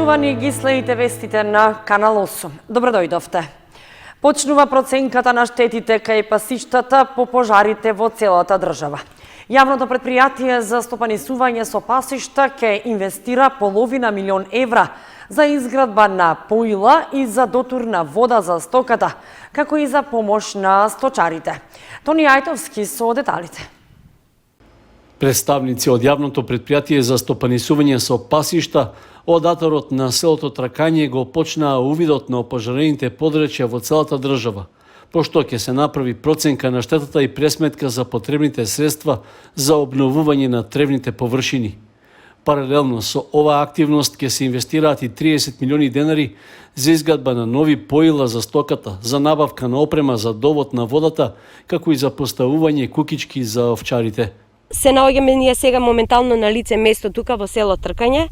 Почитувани ги следите вестите на Канал 8. Добро дојдовте. Почнува проценката на штетите кај пасиштата по пожарите во целата држава. Јавното претпријатие за стопанисување со пасишта ќе инвестира €500.000 за изградба на поила и за дотурна вода за стоката, како и за помош на сточарите. Тони Ајтовски со деталите. Представници од јавното претпријатие за стопанисување со пасишта од аторот на селото Тракање го почнаа увидот на опожарените подречја во целата држава, пошто ќе се направи проценка на штетата и пресметка за потребните средства за обновување на тревните површини. Паралелно со оваа активност ќе се инвестираат и 30 милиони денари за изградба на нови поила за стоката, за набавка на опрема за довод на водата, како и за поставување кукички за овчарите. Се наоѓаме ние сега моментално на лице место тука во село Тркање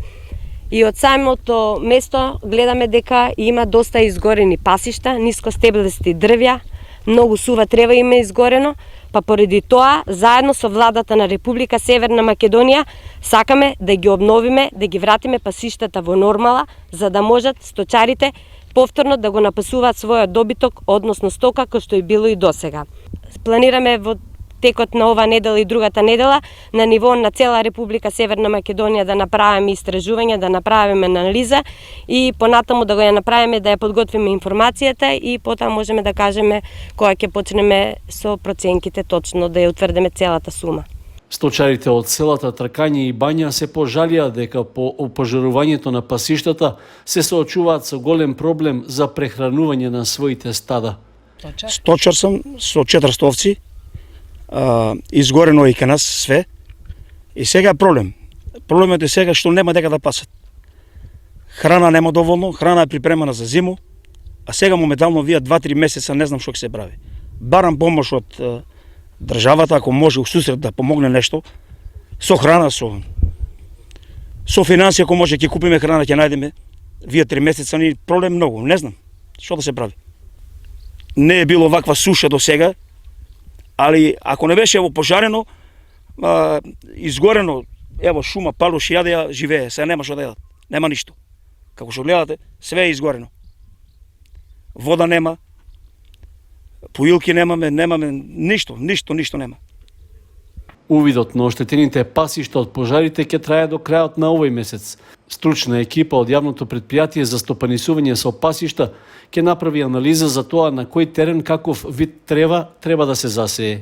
и од самото место гледаме дека има доста изгорени пасишта, нискостеблести дрвја, многу сува трева има изгорено, па поради тоа заедно со владата на Република Северна Македонија сакаме да ги обновиме, да ги вратиме пасиштата во нормала, за да можат сточарите повторно да го напасуваат својот добиток, односно стока, кој што и било и досега. Планираме во текот на ова недела и другата недела на ниво на цела Република Северна Македонија да направиме истражување, да направиме анализа и понатаму да го ја направиме, да ја подготвиме информацијата и потоа можеме да кажеме кога ќе почнеме со проценките точно да ја утврдиме целата сума. Сточарите од селата Тракање и Бања се пожалија дека по опожарувањето на пасиштата се соочуваат со голем проблем за прехранување на своите стада. Сточар сум со 400 овци. Изгорено и кај нас све. И сега проблем. Проблемот е сега што нема дека да пасат. Храна нема доволно, храна е припремана за зиму, а сега моментално вие 2-3 месеца не знам што ќе се прави. Барам помош од државата, ако може у сусрет да помогне нешто, со храна, со финансија, ако може ќе купиме храна, ќе најдеме. Вие 3 месеца ни проблем многу, не знам што да се прави. Не е било ваква суша до сега, али ако не беше пожарено, изгорено, ево шума, палуш, јадеја, живее, сега нема што да јадат, нема ништо. Како што гледате, све е изгорено. Вода нема, поилки немаме ништо нема. Увидот на оштетените пасишта од пожарите ќе трае до крајот на овој месец. Стручна екипа од јавното претпријатие за стопанисување со пасишта ќе направи анализа за тоа на кој терен каков вид треба да се засее.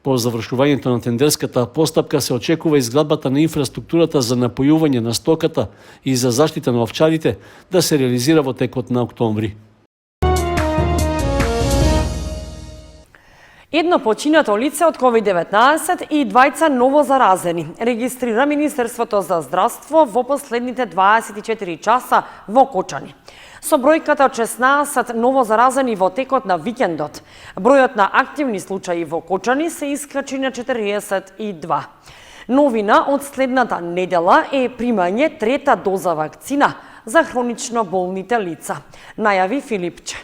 По завршувањето на тендерската постапка се очекува изградбата на инфраструктурата за напојување на стоката и за заштита на овчарите да се реализира во текот на октомври. Едно починато лице од COVID-19 и двајца новозаразени регистрира Министерството за здравство во последните 24 часа во Кочани. Со бројката од 16 новозаразени во текот на викендот, бројот на активни случаи во Кочани се искачи на 42. Новина од следната недела е примање трета доза вакцина за хронично болните лица, најави Филипче.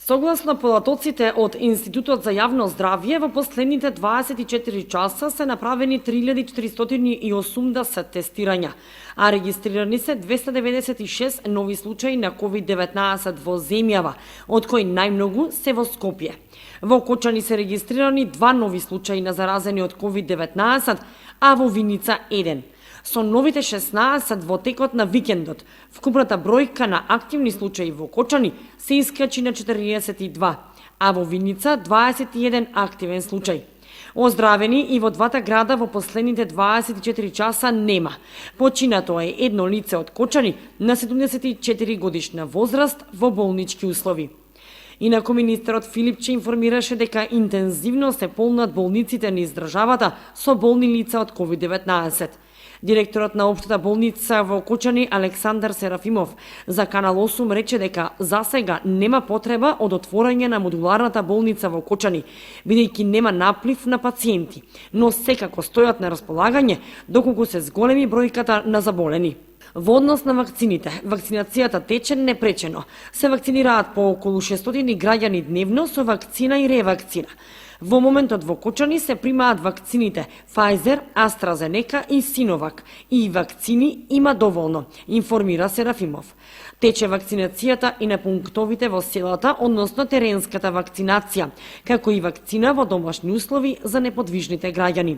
Согласно податоците од Институтот за јавно здравје, во последните 24 часа се направени 3480 тестирања, а регистрирани се 296 нови случаи на COVID-19 во земјава, од кои најмногу се во Скопје. Во Кочани се регистрирани 2 нови случаи на заразени од COVID-19, а во Виница 1. Со новите 16 во текот на викендот, вкупната бројка на активни случаи во Кочани се искачи на 42, а во Виница 21 активен случај. Оздравени и во двата града во последните 24 часа нема. Починато е едно лице од Кочани на 74 годишна возраст во болнички услови. Инаку министерот Филипче информираше дека интензивно се полнат болниците низ државата со болни лица од COVID-19. Директорот на општата болница во Кочани Александар Серафимов за Канал 8 рече дека за сега нема потреба од отворање на модуларната болница во Кочани, бидејќи нема наплив на пациенти, но секако стојат на располагање доколку се зголеми бројката на заболени. Во однос на вакцините, вакцинацијата тече непречено. Се вакцинираат по околу 600 граѓани дневно со вакцина и ревакцина. Во моментот во Кочани се примаат вакцините Pfizer, AstraZeneca и Sinovac и вакцини има доволно, информира Серафимов. Тече вакцинацијата и на пунктовите во селата, односно теренската вакцинација, како и вакцина во домашни услови за неподвижните граѓани.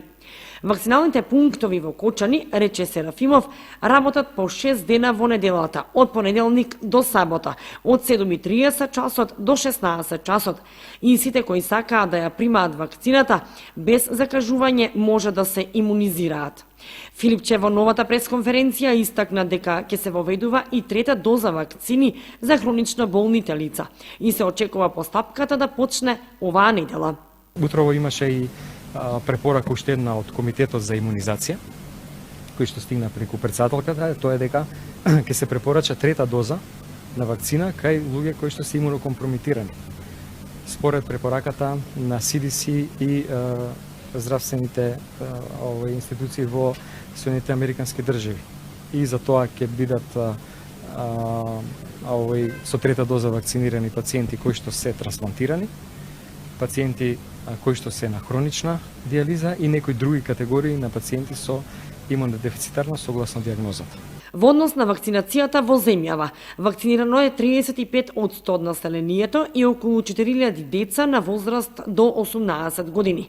Вакциналните пунктови во Кочани, рече Серафимов, работат по 6 дена во неделата, од понеделник до сабота, од 7:30 часот до 16 часот. И сите кои сакаат да ја примаат вакцината, без закажување може да се имунизираат. Филипче во новата пресконференција истакна дека ќе се воведува и трета доза вакцини за хронично болните лица и се очекува постапката да почне оваа недела. Утрово имаше и препорака уште една од Комитетот за имунизација, кој што стигна преку претседателката, тоа е дека ќе се препорача трета доза на вакцина кај луѓе кои што се имунокомпрометирани. Според препораката на CDC и здравствените институции во Соединетите Американски држави. И за тоа ќе бидат со трета доза вакцинирани пациенти кои што се трансплантирани, пациенти кои што се на хронична диализа и некои други категории на пациенти со имунодефицитарна согласно диагнозата. Во однос на вакцинацијата во земјава, вакцинирано е 35% од населението и околу 4000 деца на возраст до 18 години.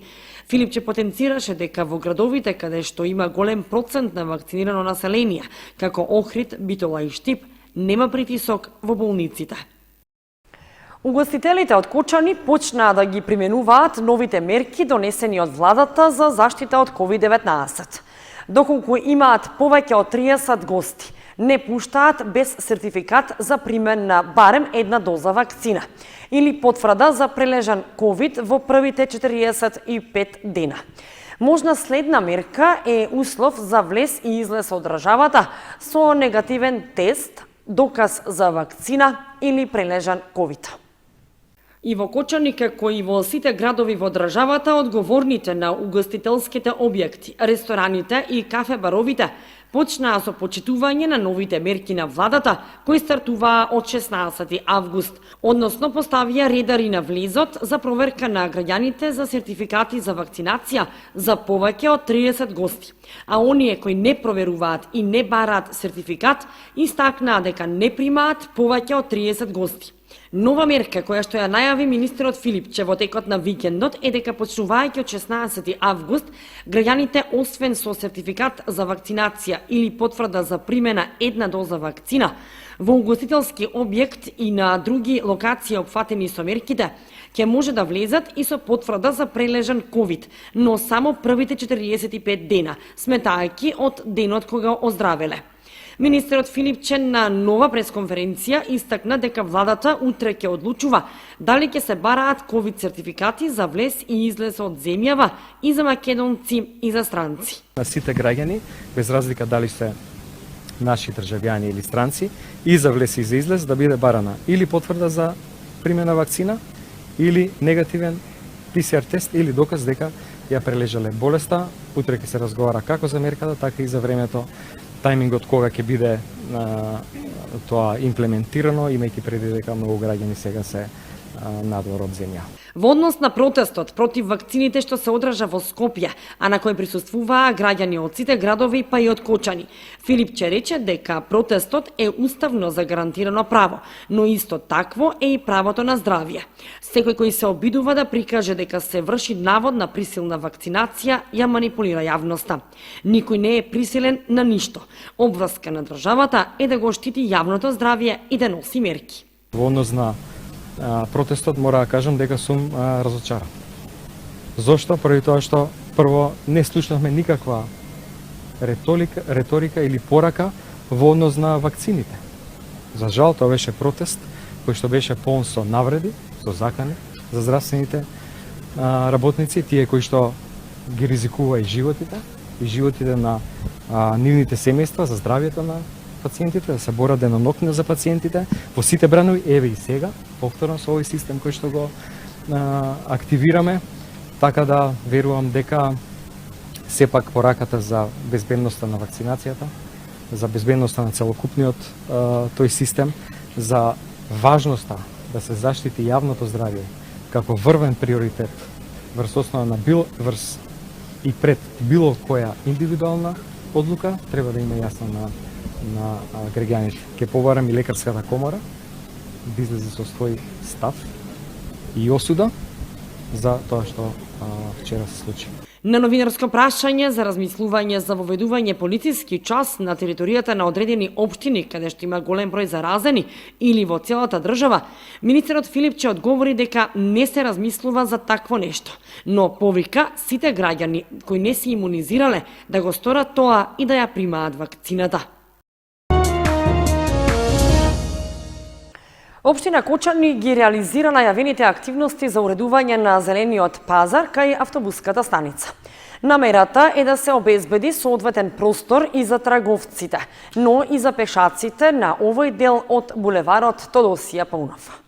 Филипче потенцираше дека во градовите каде што има голем процент на вакцинирано население, како Охрид, Битола и Штип, нема притисок во болниците. Угостителите од Кочани почнаа да ги применуваат новите мерки донесени од владата за заштита од COVID-19. Доколку имаат повеќе од 30 гости, не пуштаат без сертификат за примен на барем една доза вакцина или потврда за прележан COVID во првите 45 дена. Можна следна мерка е услов за влез и излез од државата со негативен тест, доказ за вакцина или прележан COVID. И во Кочани, како и во сите градови во државата, одговорните на угостителските објекти, рестораните и кафе-баровите почнаа со почитување на новите мерки на владата, кои стартуваа од 16 август, односно поставија редари на влезот за проверка на граѓаните за сертификати за вакцинација за повеќе од 30 гости. А оние кои не проверуваат и не бараат сертификат, истакнаа дека не примаат повеќе од 30 гости. Нова мерка која што ја најави министерот Филипче во текот на викендот е дека почнувајќи од 16 август, граѓаните освен со сертификат за вакцинација или потврда за примена една доза вакцина, во угостителски објект и на други локации опфатени со мерките, ќе може да влезат и со потврда за прележан COVID, но само првите 45 дена, сметајќи од денот кога оздравеле. Министерот Филипче на нова пресконференција истакна дека владата утре ќе одлучува дали ќе се бараат ковид сертификати за влез и излез од земјава и за македонци и за странци. На сите граѓани, без разлика дали се наши државјани или странци, и за влез и за излез да биде барана или потврда за примена вакцина, или негативен PCR тест или доказ дека ја прележале болеста. Утре ќе се разговара како за мерката, така и за времето, тајмингот кога ќе биде тоа имплементирано, имајќи преди дека многу граѓани сега се надвор од земја. Во однос на протестот против вакцините што се одржа во Скопје, а на кој присуствуваа граѓани од сите градови па и од Кочани, Филипче рече дека протестот е уставно загарантирано право, но исто такво е и правото на здравје. Секој кој се обидува да прикаже дека се врши наводна присилна вакцинација, ја манипулира јавноста. Никој не е присилен на ништо. Обврска на државата е да го штити јавното здравје и да носи мерки. Во однос на протестот мора да кажам дека сум разочаран. Зошто? Први тоа што прво не слушнавме никаква реторика или порака во однос на вакцините. За жал тоа беше протест кој што беше полн со навреди, со закани за здравствените работници, тие кои што ги ризикува и животите на нивните семејства, за здравјето на пациентите, да се борат денонокно за пациентите во сите бранови, еве и сега, повторно со овој систем кој што го активираме, така да верувам дека сепак пораката за безбедноста на вакцинацијата, за безбедноста на целокупниот тој систем, за важноста да се заштити јавното здравје како врвен приоритет врз основа на врз и пред било која индивидуална одлука треба да има јасно на граѓаните. Ке побарам и лекарската комора да излезе со свој став и осуда за тоа што вчера се случи. На новинарско прашање за размислување за воведување полициски час на територијата на одредени општини каде што има голем број заразени или во целата држава, министерот Филипче одговори дека не се размислува за такво нешто, но повика сите граѓани кои не се имунизирале да го сторат тоа и да ја примаат вакцината. Општина Кочани ги реализира најавените активности за уредување на зелениот пазар кај автобуската станица. Намерата е да се обезбеди соодветен простор и за трговците, но и за пешаците на овој дел од булеварот Тодосија Паунов.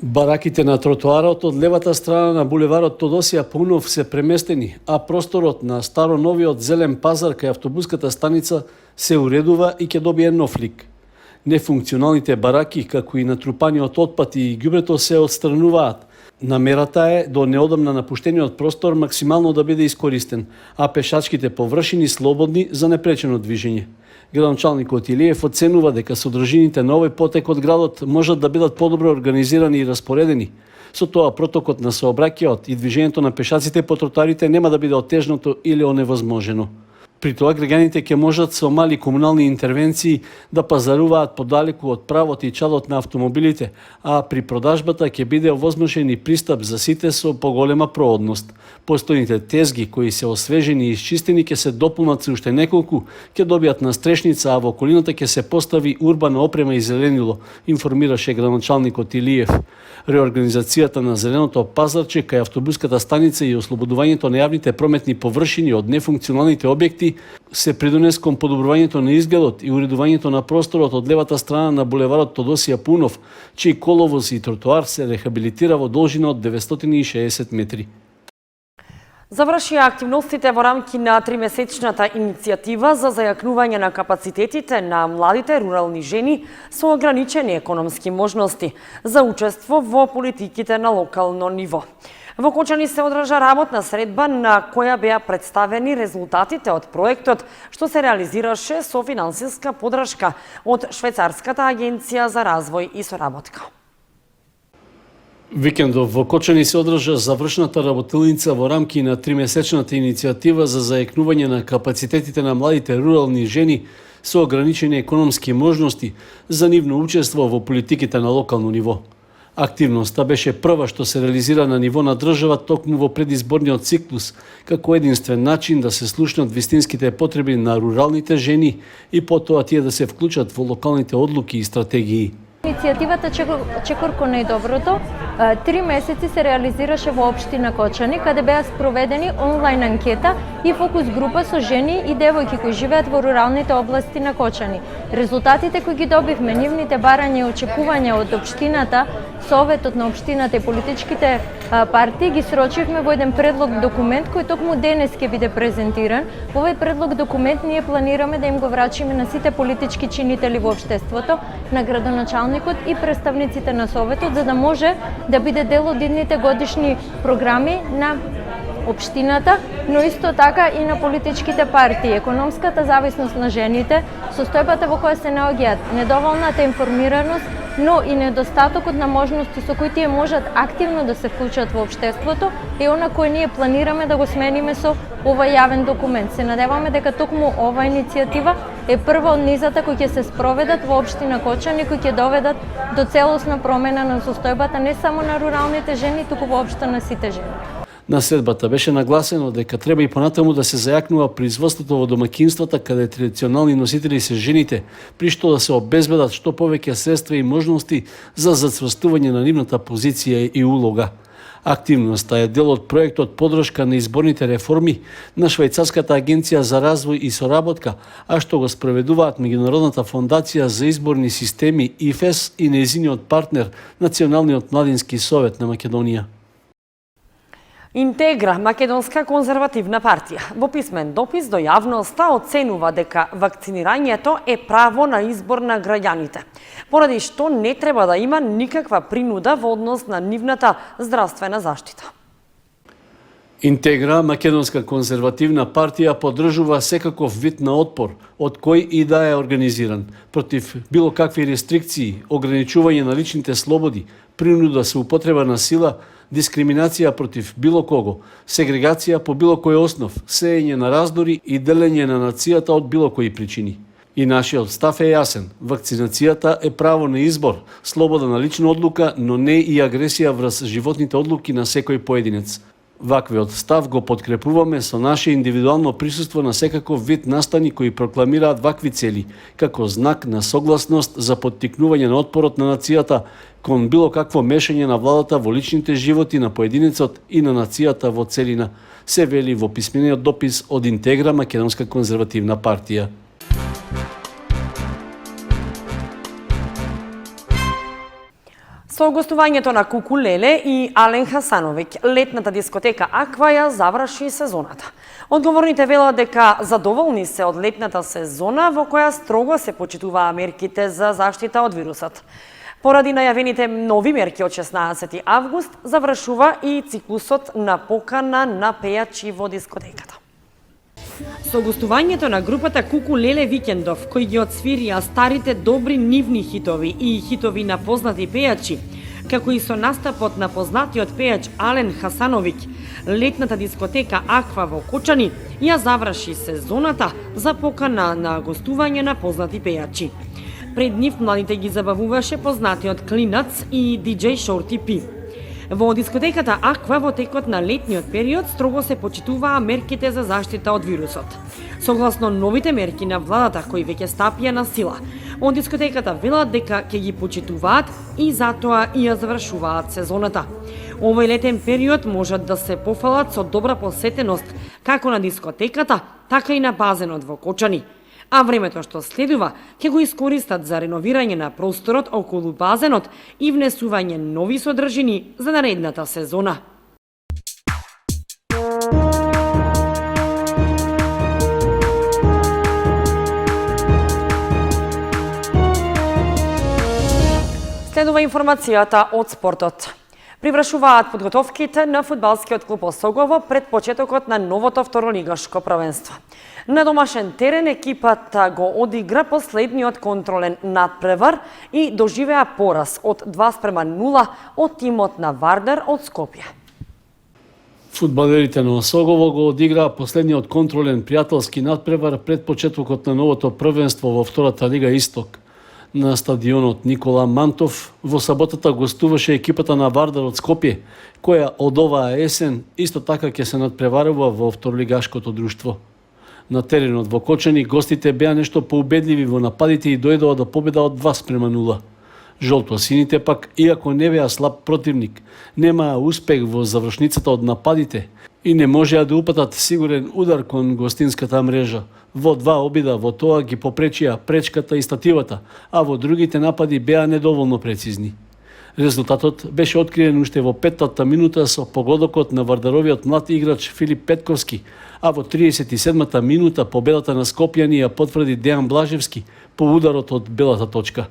Бараките на тротоарот од левата страна на булеварот Тодосија Паунов се преместени, а просторот на старо-новиот зелен пазар кај автобуската станица се уредува и ќе добие нов лик. Нефункционалните бараки, како и натрупаниот отпад и ѓубрето се отстрануваат. Намерата е до неодамна напуштениот простор максимално да биде искористен, а пешачките површини слободни за непречено движење. Градоначалникот Илиев оценува дека содржините на овој потек од градот можат да бидат подобро организирани и распоредени. Со тоа протокот на сообраќајот и движењето на пешаците по тротоарите нема да биде отежното или оневозможено. При тоа граѓаните ќе можат со мали комунални интервенции да пазаруваат подалеку од правот и чадот на автомобилите, а при продажбата ќе биде овозможен и пристап за сите со поголема проводност. Постојните тезги кои се освежени и исчистени ќе се дополнат се уште неколку, ќе добијат настрешница, а во околината ќе се постави урбана опрема и зеленило, информираше градоначалникот Илиев. Реорганизацијата на зеленото пазарче кај автобуската станица и ослободувањето на јавните прометни површини од нефункционалните објекти се придонес кон подобрувањето на изгледот и уредувањето на просторот од левата страна на булеварот Тодосија Паунов, чиј коловоз и тротоар се рехабилитира во должина од 960 метри. Завршија активностите во рамки на 3-месечната иницијатива за зајакнување на капацитетите на младите рурални жени со ограничени економски можности за учество во политиките на локално ниво. Во Кочани се одржа работна средба на која беа представени резултатите од проектот што се реализираше со финансиска подршка од Швајцарската агенција за развој и соработка. Викендов во Кочани се одржа завршната работилница во рамки на 3-месечната иницијатива за зајакнување на капацитетите на младите рурални жени со ограничени економски можности за нивно учество во политиките на локално ниво. Активноста беше прва што се реализира на ниво на држава токму во предизборниот циклус, како единствен начин да се слушнат вистинските потреби на руралните жени и потоа тие да се вклучат во локалните одлуки и стратегии. Иницијативата Чекор кон најдоброто 3 месеци се реализираше во општина Кочани, каде беа спроведени онлайн анкета и фокус група со жени и девојки кои живеат во руралните области на Кочани. Резултатите кои ги добивме, нивните барања и очекувања од општината, Советот на општината и политичките партии ги срочивме во еден предлог документ кој токму денес ќе биде презентиран. Во овој предлог документ ние планираме да им го врачиме на сите политички чинители во општеството, на градоначалникот и представниците на Советот, за да може да биде дел од идните годишни програми на општината, но исто така и на политичките партии. Економската зависност на жените, состојбата во која се наоѓаат, недоволната информираност, но и недостатокот на можности со кои тие можат активно да се вклучат во општеството е она кој ние планираме да го смениме со овој јавен документ. Се надеваме дека токму ова иницијатива е прва од низата кои ќе се спроведат во општина Кочани, кои ќе доведат до целосна промена на состојбата не само на руралните жени, туку воопшто на сите жени. На средбата беше нагласено дека треба и понатаму да се зајакнува производството во домаќинствата каде традиционални носители се жените, при што да се обезбедат што повеќе средства и можности за зацврстување на нивната позиција и улога. Активноста е дел од проектот подршка на изборните реформи на Швајцарската агенција за развој и соработка, а што го спроведуваат Меѓународната фондација за изборни системи ИФЕС и нејзиниот партнер Националниот младински совет на Македонија. Интегра, Македонска конзервативна партија, во писмен допис до јавноста оценува дека вакцинирањето е право на избор на граѓаните, поради што не треба да има никаква принуда во однос на нивната здравствена заштита. Интегра, македонска конзервативна партија, поддржува секаков вид на отпор, од кој и да е организиран, против било какви рестрикции, ограничување на личните слободи, принуда се употреба на сила, дискриминација против било кого, сегрегација по било кој основ, сеење на раздори и делење на нацијата од било кои причини. И нашиот став е јасен. Вакцинацијата е право на избор, слобода на лична одлука, но не и агресија врз животните одлуки на секој поединец. Ваквиот став го подкрепуваме со наше индивидуално присуство на секаков вид настани кои прокламираат вакви цели, како знак на согласност за поттикнување на отпорот на нацијата кон било какво мешање на владата во личните животи на поединецот и на нацијата во целина, се вели во писмениот допис од Интегра, македонска конзервативна партија. Со гостувањето на Куку Леле и Ален Хасановиќ, летната дискотека Аква ја заврши сезоната. Одговорните велат дека задоволни се од летната сезона во која строго се почитуваа мерките за заштита од вирусот. Поради најавените нови мерки од 16 август завршува и циклусот на покана на пејачи во дискотеката. Со гостувањето на групата Куку Леле Викендов, кои ги отсвирија старите добри нивни хитови и хитови на познати пејачи, како и со настапот на познатиот пејач Ален Хасановиќ, летната дискотека Аква во Кочани ја заврши сезоната за покана на гостување на познати пејачи. Пред нив младите ги забавуваше познатиот Клинац и диџеј Шорти Пи. Во дискотеката Аква во текот на летниот период строго се почитуваа мерките за заштита од вирусот. Согласно новите мерки на владата кои веќе стапија на сила, од дискотеката велат дека ќе ги почитуваат и затоа и ја завршуваат сезоната. Овој летен период можат да се пофалат со добра посетеност како на дискотеката, така и на базенот во Кочани. А времето што следува ќе го искористат за реновирање на просторот околу базенот и внесување нови содржини за наредната сезона. Следува информацијата од спортот. Привршуваат подготовките на фудбалскиот клуб Осогово пред почетокот на новото второлигашко првенство. На домашен терен екипата го одигра последниот контролен надпревар и доживеа пораз од 2:0 од тимот на Вардар од Скопје. Фудбалерите на Осогово го одиграа последниот контролен пријателски надпревар пред почетокот на новото првенство во втората лига Исток. На стадионот Никола Мантов во саботата гостуваше екипата на Вардар од Скопје, која од оваа есен исто така ќе се надпреварува во второлигашкото друштво. На теренот во Кочани гостите беа нешто поубедливи во нападите и дојдоа до победа од 2:0. Жолто-сините пак, иако не беа слаб противник, немаа успех во завршницата од нападите и не можеа да упатат сигурен удар кон гостинската мрежа. Во два обида во тоа ги попречија пречката и стативата, а во другите напади беа недоволно прецизни. Резултатот беше откриен уште во 5-та минута со погодокот на вардаровиот млад играч Филип Петковски, а во 37-та минута победата на Скопјани ја потврди Дејан Блажевски по ударот од белата точка.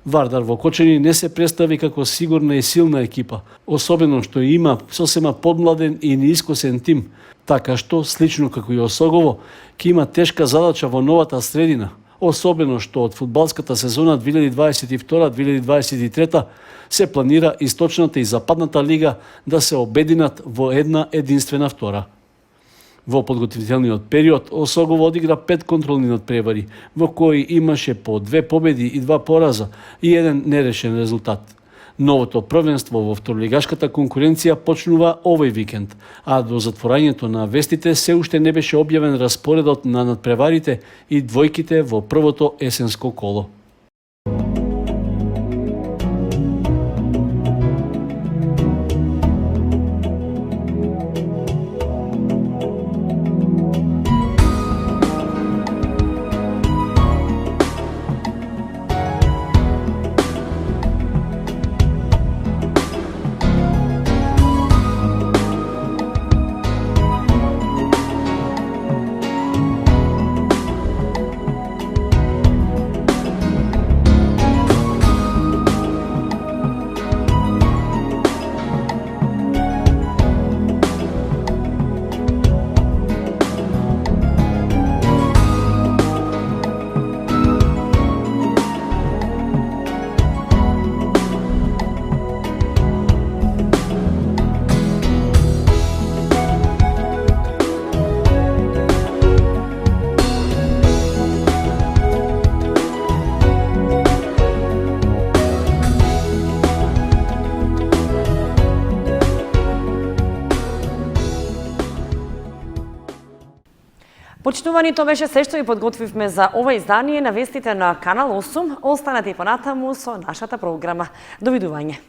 Вардар во Кочани не се представи како сигурна и силна екипа, особено што има сосема подмладен и неискусен тим, така што, слично како и Осогово, ќе има тешка задача во новата средина, особено што од фудбалската сезона 2022-2023 се планира Источната и Западната лига да се обединат во една единствена втора. Во подготвителниот период Осогово одигра 5 контролни надпревари, во кои имаше по 2 победи и 2 пораза и еден нерешен резултат. Новото првенство во второлигашката конкуренција почнува овој викенд, а до затворањето на вестите се уште не беше објавен распоредот на надпреварите и двојките во првото есенско коло. Почитувани, тоа беше се што ви подготвивме за ова издание на вестите на Канал 8. Останете и понатаму со нашата програма. Довидување.